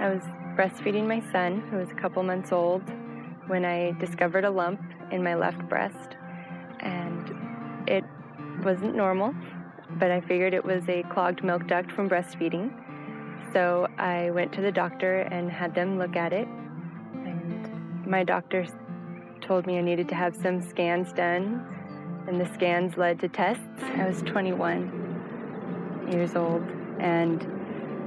I was breastfeeding my son, who was a couple months old, when I discovered a lump in my left breast. And it wasn't normal, but I figured it was a clogged milk duct from breastfeeding. So I went to the doctor and had them look at it. And my doctor told me I needed to have some scans done, and the scans led to tests. I was 21 years old, and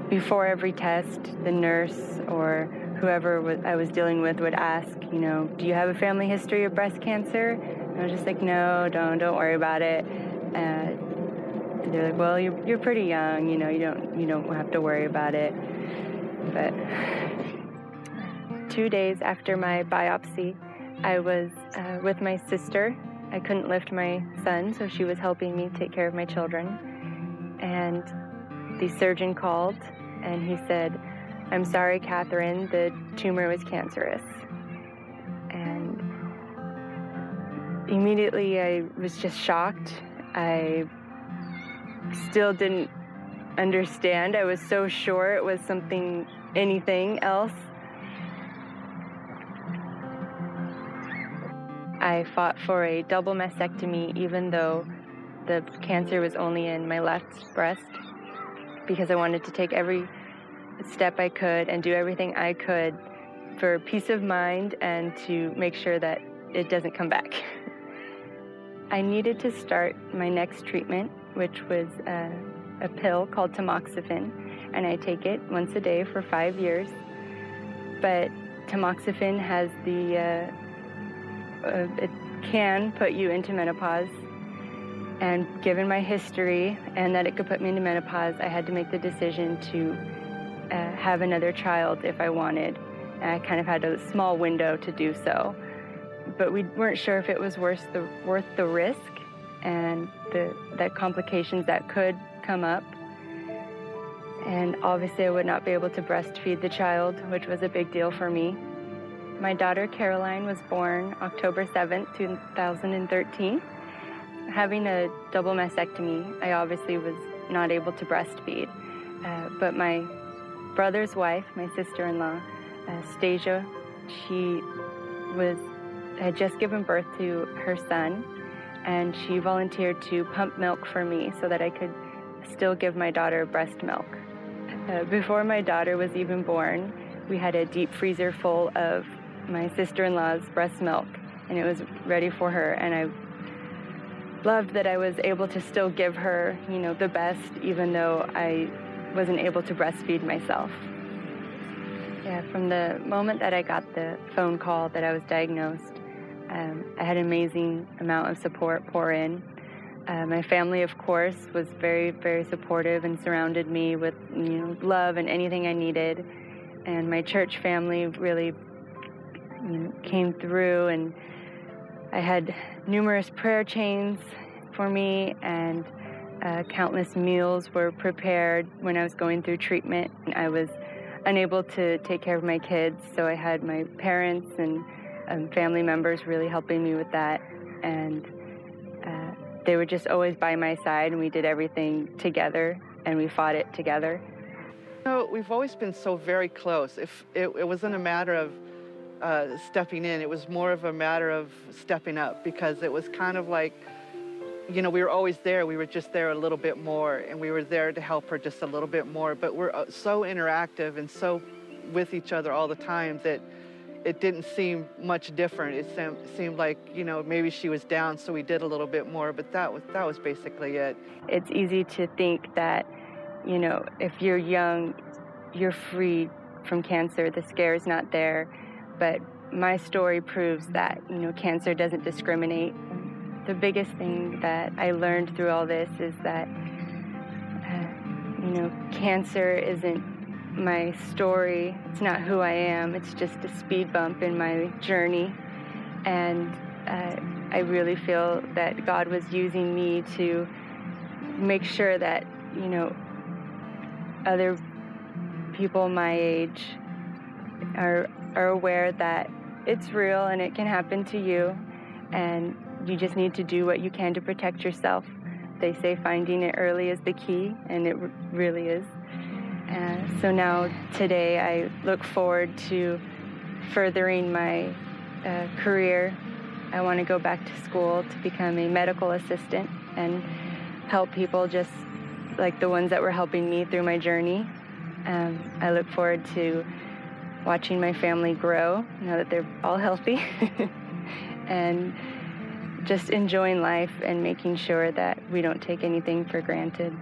before every test, the nurse or whoever I was dealing with would ask, do you have a family history of breast cancer? And I was just like, no, don't worry about it. They're like, well, you're pretty young, you don't have to worry about it. But 2 days after my biopsy, I was with my sister. I couldn't lift my son, so she was helping me take care of my children. And the surgeon called, and he said, "I'm sorry, Catherine, the tumor was cancerous." And immediately I was just shocked. I still didn't understand. I was so sure it was anything else. I fought for a double mastectomy, even though the cancer was only in my left breast, because I wanted to take every step I could and do everything I could for peace of mind and to make sure that it doesn't come back. I needed to start my next treatment, which was a pill called tamoxifen, and I take it once a day for 5 years. But tamoxifen has it can put you into menopause, and given my history and that it could put me into menopause, I had to make the decision to have another child if I wanted. And I kind of had a small window to do so, but we weren't sure if it was worth the risk and the complications that could come up. And obviously I would not be able to breastfeed the child, which was a big deal for me. My daughter Caroline was born October 7th, 2013. Having a double mastectomy, I obviously was not able to breastfeed. But my brother's wife, my sister-in-law, Stasia, she had just given birth to her son, and she volunteered to pump milk for me so that I could still give my daughter breast milk. Before my daughter was even born, we had a deep freezer full of my sister-in-law's breast milk, and it was ready for her, and I loved that I was able to still give her, the best, even though I wasn't able to breastfeed myself. Yeah, from the moment that I got the phone call that I was diagnosed, I had an amazing amount of support pour in. My family, of course, was very, very supportive and surrounded me with, love and anything I needed. And my church family really came through, and I had numerous prayer chains for me, and countless meals were prepared when I was going through treatment. I was unable to take care of my kids, so I had my parents and family members really helping me with that, and they were just always by my side, and we did everything together, and we fought it together. We've always been so very close. If it wasn't a matter of stepping in, it was more of a matter of stepping up, because it was kind of like, we were always there. We were just there a little bit more, and we were there to help her just a little bit more. But we're so interactive and so with each other all the time that it didn't seem much different. It seemed like, maybe she was down, so we did a little bit more, but that was basically it. It's easy to think that, if you're young, you're free from cancer, the scare is not there. But my story proves that, cancer doesn't discriminate. The biggest thing that I learned through all this is that, cancer isn't my story. It's not who I am. It's just a speed bump in my journey. And I really feel that God was using me to make sure that, other people my age are aware that it's real and it can happen to you, and you just need to do what you can to protect yourself. They say finding it early is the key, and it really is. So now today I look forward to furthering my career. I want to go back to school to become a medical assistant and help people just like the ones that were helping me through my journey. I look forward to watching my family grow now that they're all healthy and just enjoying life and making sure that we don't take anything for granted.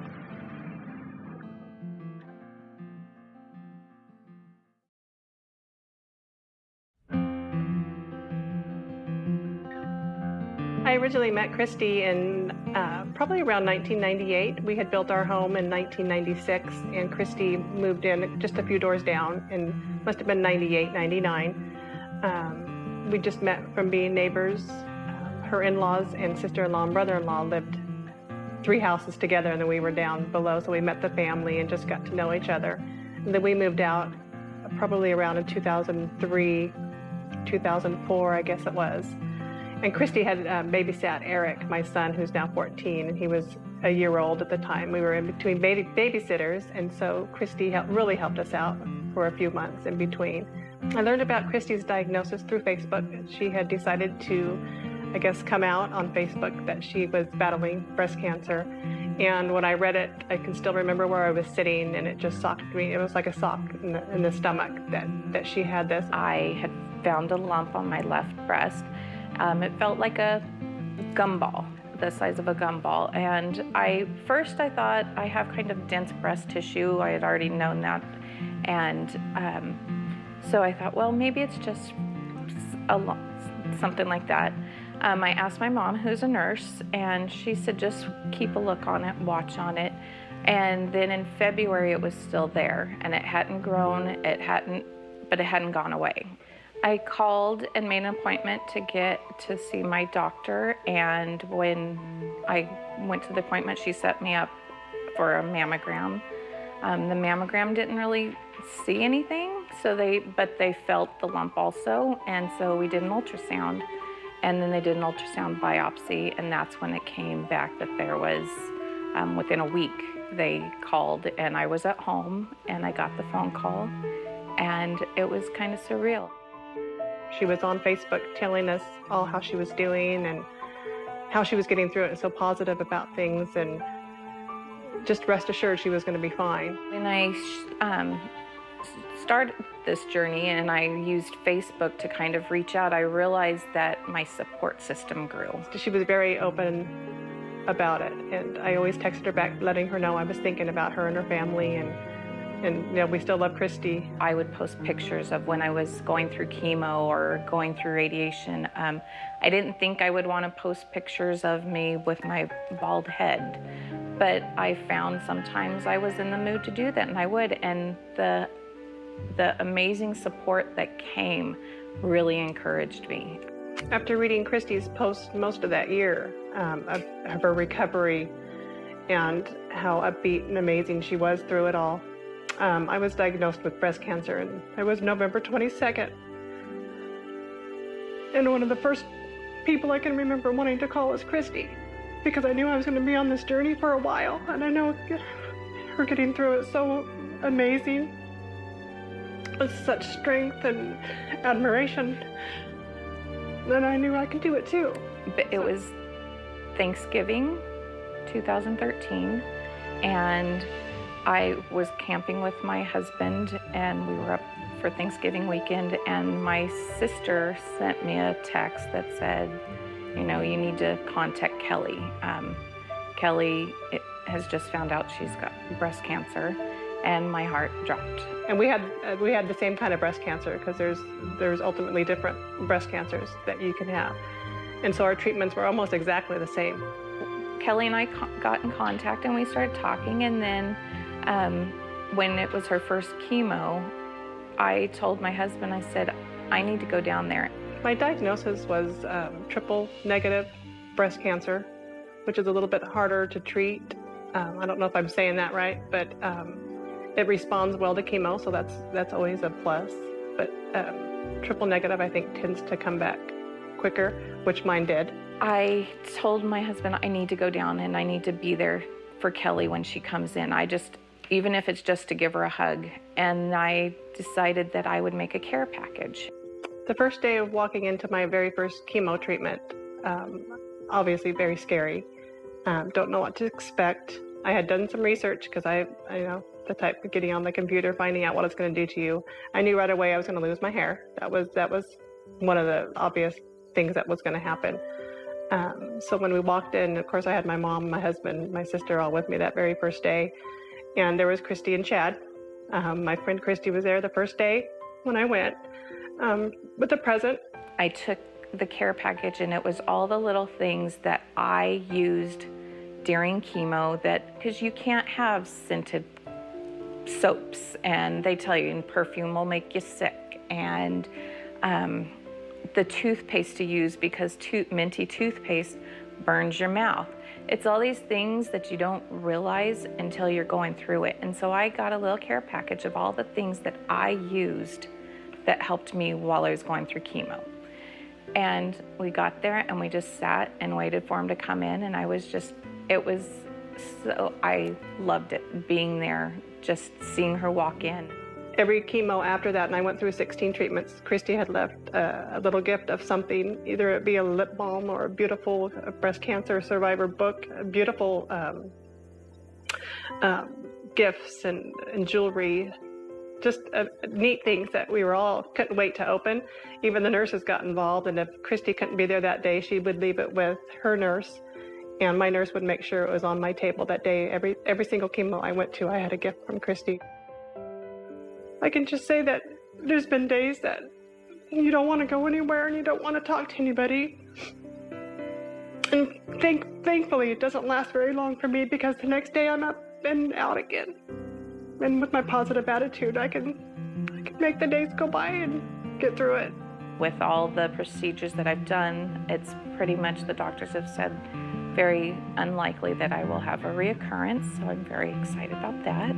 I originally met Christie in probably around 1998. We had built our home in 1996, and Christie moved in just a few doors down, and must have been 98, 99. We just met from being neighbors. Her in-laws and sister-in-law and brother-in-law lived 3 houses together, and then we were down below, so we met the family and just got to know each other. And then we moved out probably around in 2003, 2004, I guess it was. And Christie had babysat Eric, my son, who's now 14, and he was a year old at the time. We were in between babysitters, and so Christie really helped us out for a few months in between. I learned about Christie's diagnosis through Facebook. She had decided to, I guess, come out on Facebook that she was battling breast cancer. And when I read it, I can still remember where I was sitting, and it just shocked me. It was like a sock in the stomach that she had this. I had found a lump on my left breast. It felt like a gumball, the size of a gumball. And first I thought I have kind of dense breast tissue. I had already known that. And so I thought, well, maybe it's just something like that. I asked my mom, who's a nurse, and she said, just keep a look on it, watch on it. And then in February, it was still there, and it hadn't grown, but it hadn't gone away. I called and made an appointment to get to see my doctor, and when I went to the appointment, she set me up for a mammogram. The mammogram didn't really see anything, but they felt the lump also, and so we did an ultrasound, and then they did an ultrasound biopsy, and that's when it came back that there was, within a week, they called, and I was at home, and I got the phone call, and it was kind of surreal. She was on Facebook telling us all how she was doing and how she was getting through it, and so positive about things, and just rest assured she was going to be fine. When I started this journey and I used Facebook to kind of reach out, I realized that my support system grew. She was very open about it, and I always texted her back letting her know I was thinking about her and her family, and you know, we still love Christie. I would post pictures of when I was going through chemo or going through radiation. I didn't think I would want to post pictures of me with my bald head, but I found sometimes I was in the mood to do that, and I would. And the amazing support that came really encouraged me. After reading Christie's post most of that year of her recovery and how upbeat and amazing she was through it all, I was diagnosed with breast cancer, and it was November 22nd. And one of the first people I can remember wanting to call was Christie, because I knew I was going to be on this journey for a while, and I know her getting through it so amazing, with such strength and admiration, and I knew I could do it too. But it was Thanksgiving 2013, and I was camping with my husband, and we were up for Thanksgiving weekend, and my sister sent me a text that said, you know, you need to contact Kelly. Kelly has just found out she's got breast cancer, and my heart dropped. And we had the same kind of breast cancer, because there's ultimately different breast cancers that you can have. And so our treatments were almost exactly the same. Kelly and I got in contact, and we started talking, and then when it was her first chemo, I told my husband, I said, I need to go down there. My diagnosis was triple negative breast cancer, which is a little bit harder to treat. I don't know if I'm saying that right, but it responds well to chemo, so that's always a plus. But triple negative, I think, tends to come back quicker, which mine did. I told my husband I need to go down and I need to be there for Kelly when she comes in. even if it's just to give her a hug. And I decided that I would make a care package. The first day of walking into my very first chemo treatment, obviously very scary. Don't know what to expect. I had done some research because I know the type of getting on the computer, finding out what it's going to do to you. I knew right away I was going to lose my hair. That was one of the obvious things that was going to happen. So when we walked in, of course, I had my mom, my husband, my sister all with me that very first day. And there was Christy and Chad. My friend Christy was there the first day when I went with a present. I took the care package, and it was all the little things that I used during chemo, that because you can't have scented soaps, and they tell you perfume will make you sick, and the toothpaste to use because minty toothpaste burns your mouth. It's all these things that you don't realize until you're going through it. And so I got a little care package of all the things that I used that helped me while I was going through chemo. And we got there and we just sat and waited for him to come in, and I loved it, being there, just seeing her walk in. Every chemo after that, and I went through 16 treatments, Christy had left a little gift of something, either it be a lip balm or a beautiful breast cancer survivor book, beautiful gifts and jewelry, just neat things that we couldn't wait to open. Even the nurses got involved, and if Christy couldn't be there that day, she would leave it with her nurse, and my nurse would make sure it was on my table that day. Every single chemo I went to, I had a gift from Christy. I can just say that there's been days that you don't want to go anywhere and you don't want to talk to anybody. And thankfully, it doesn't last very long for me, because the next day I'm up and out again. And with my positive attitude, I can make the days go by and get through it. With all the procedures that I've done, it's pretty much, the doctors have said, very unlikely that I will have a reoccurrence, so I'm very excited about that.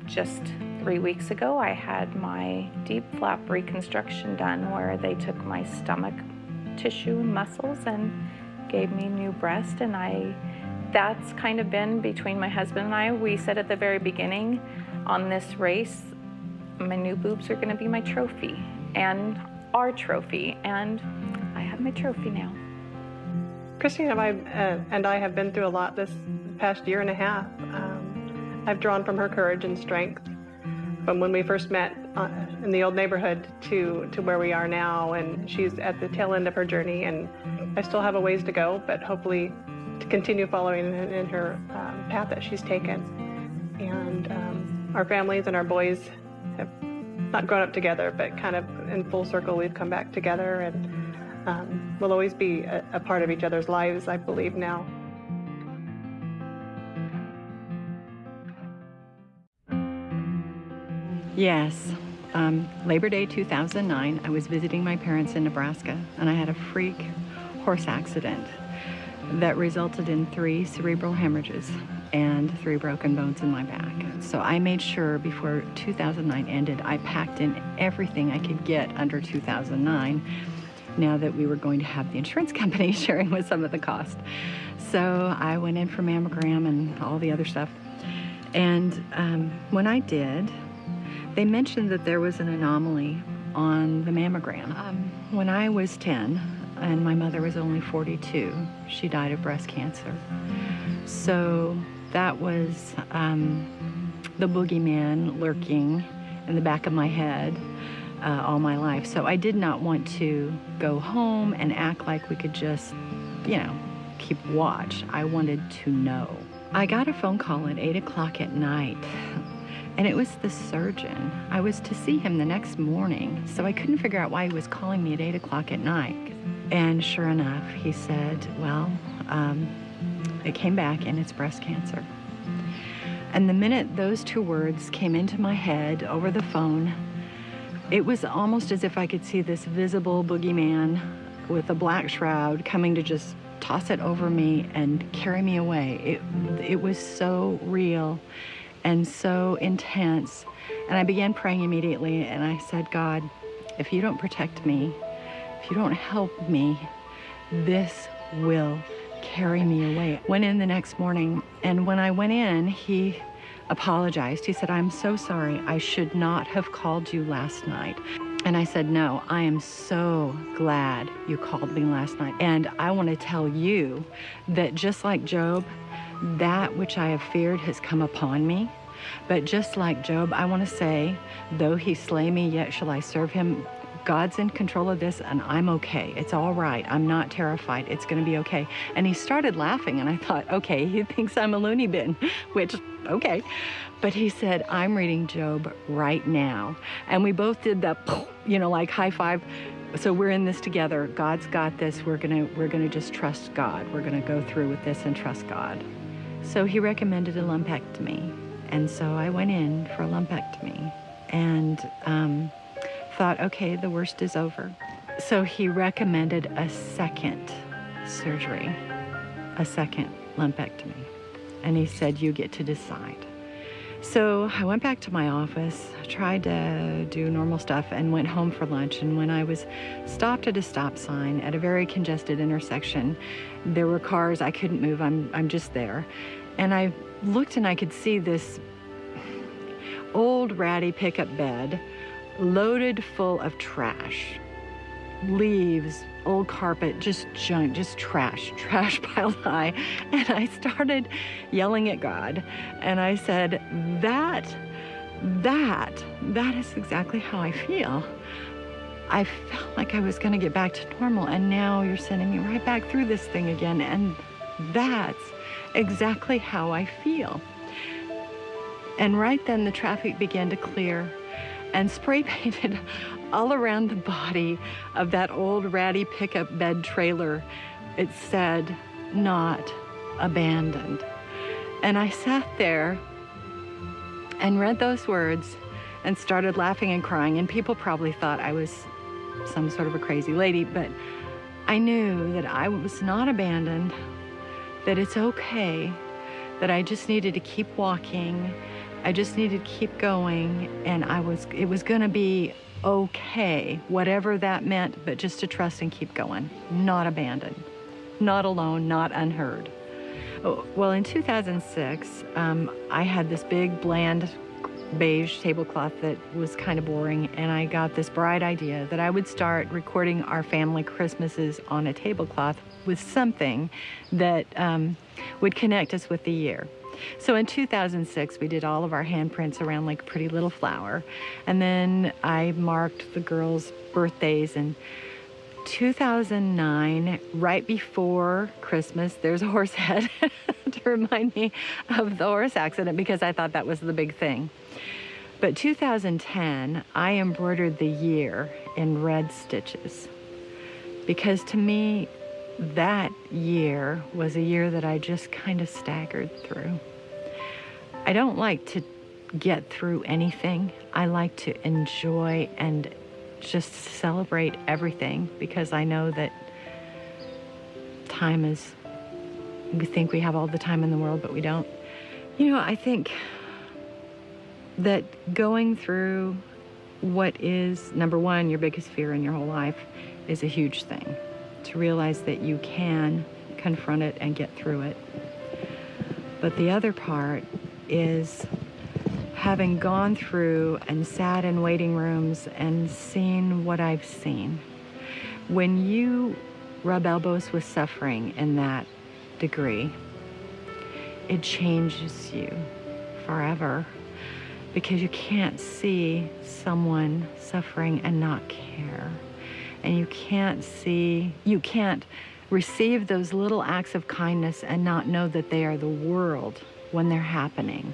Just 3 weeks ago, I had my deep flap reconstruction done, where they took my stomach tissue and muscles and gave me new breast. And that's kind of been between my husband and I. We said at the very beginning on this race, my new boobs are going to be my trophy and our trophy, and I have my trophy now. Christy and I have been through a lot this past year and a half. I've drawn from her courage and strength from when we first met in the old neighborhood to where we are now, and she's at the tail end of her journey, and I still have a ways to go, but hopefully to continue following in her path that she's taken. And our families and our boys have not grown up together, but kind of in full circle we've come back together, and we'll always be a part of each other's lives, I believe now. Yes. Labor Day 2009, I was visiting my parents in Nebraska, and I had a freak horse accident that resulted in 3 cerebral hemorrhages and 3 broken bones in my back. So I made sure before 2009 ended, I packed in everything I could get under 2009, now that we were going to have the insurance company sharing with some of the cost. So I went in for mammogram and all the other stuff. And when I did, they mentioned that there was an anomaly on the mammogram. When I was 10 and my mother was only 42, she died of breast cancer. So that was the boogeyman lurking in the back of my head all my life. So I did not want to go home and act like we could just, keep watch. I wanted to know. I got a phone call at 8 o'clock at night. And it was the surgeon. I was to see him the next morning, so I couldn't figure out why he was calling me at 8 o'clock at night. And sure enough, he said, well, it came back and it's breast cancer. And the minute those 2 words came into my head over the phone, it was almost as if I could see this visible boogeyman with a black shroud coming to just toss it over me and carry me away. It was so real and so intense. And I began praying immediately, and I said, God, if you don't protect me, if you don't help me, this will carry me away. Went in the next morning, and when I went in, he apologized. He said, "I'm so sorry. I should not have called you last night." And I said, "No, I am so glad you called me last night. And I want to tell you that just like Job, that which I have feared has come upon me. But just like Job, I want to say, though he slay me, yet shall I serve him. God's in control of this, and I'm okay. It's all right. I'm not terrified. It's going to be okay." And he started laughing, and I thought, okay, he thinks I'm a loony bin, which, okay. But he said, "I'm reading Job right now." And we both did that, like high five. So we're in this together. God's got this. We're gonna just trust God. We're gonna go through with this and trust God. So he recommended a lumpectomy, and so I went in for a lumpectomy, and thought, okay, the worst is over. So he recommended a second surgery, a second lumpectomy. And he said, "You get to decide." So I went back to my office, tried to do normal stuff, and went home for lunch. And when I was stopped at a stop sign at a very congested intersection, there were cars. I couldn't move. I'm just there. And I looked, and I could see this old ratty pickup bed loaded full of trash, leaves, old carpet, just junk, just trash piled high. And I started yelling at God, and I said, that is exactly how I feel. I felt like I was going to get back to normal, and now you're sending me right back through this thing again, and that's exactly how I feel. And right then the traffic began to clear, and spray painted all around the body of that old ratty pickup bed trailer, it said, "Not abandoned." And I sat there and read those words and started laughing and crying, and people probably thought I was some sort of a crazy lady, but I knew that I was not abandoned, that it's okay, that I just needed to keep walking. I just needed to keep going, and it was gonna be okay, whatever that meant, but just to trust and keep going. Not abandoned, not alone, not unheard. Well, in 2006, I had this big, bland, beige tablecloth that was kind of boring, and I got this bright idea that I would start recording our family Christmases on a tablecloth with something that would connect us with the year. So in 2006, we did all of our handprints around like a pretty little flower. And then I marked the girls' birthdays. In 2009, right before Christmas, there's a horse head to remind me of the horse accident, because I thought that was the big thing. But 2010, I embroidered the year in red stitches, because to me, that year was a year that I just kind of staggered through. I don't like to get through anything. I like to enjoy and just celebrate everything, because I know that time is, we think we have all the time in the world, but we don't. I think that going through what is, number one, your biggest fear in your whole life is a huge thing. To realize that you can confront it and get through it. But the other part is having gone through and sat in waiting rooms and seen what I've seen. When you rub elbows with suffering in that degree, it changes you forever, because you can't see someone suffering and not care. And you can't receive those little acts of kindness and not know that they are the world when they're happening.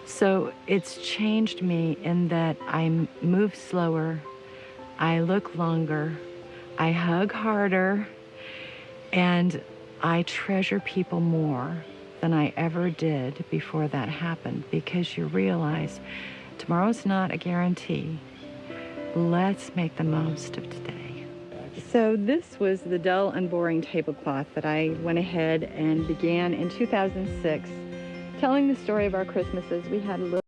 So it's changed me in that I move slower, I look longer, I hug harder, and I treasure people more than I ever did before that happened, because you realize tomorrow's not a guarantee. Let's make the most of today. So this was the dull and boring tablecloth that I went ahead and began in 2006, telling the story of our Christmases. We had a little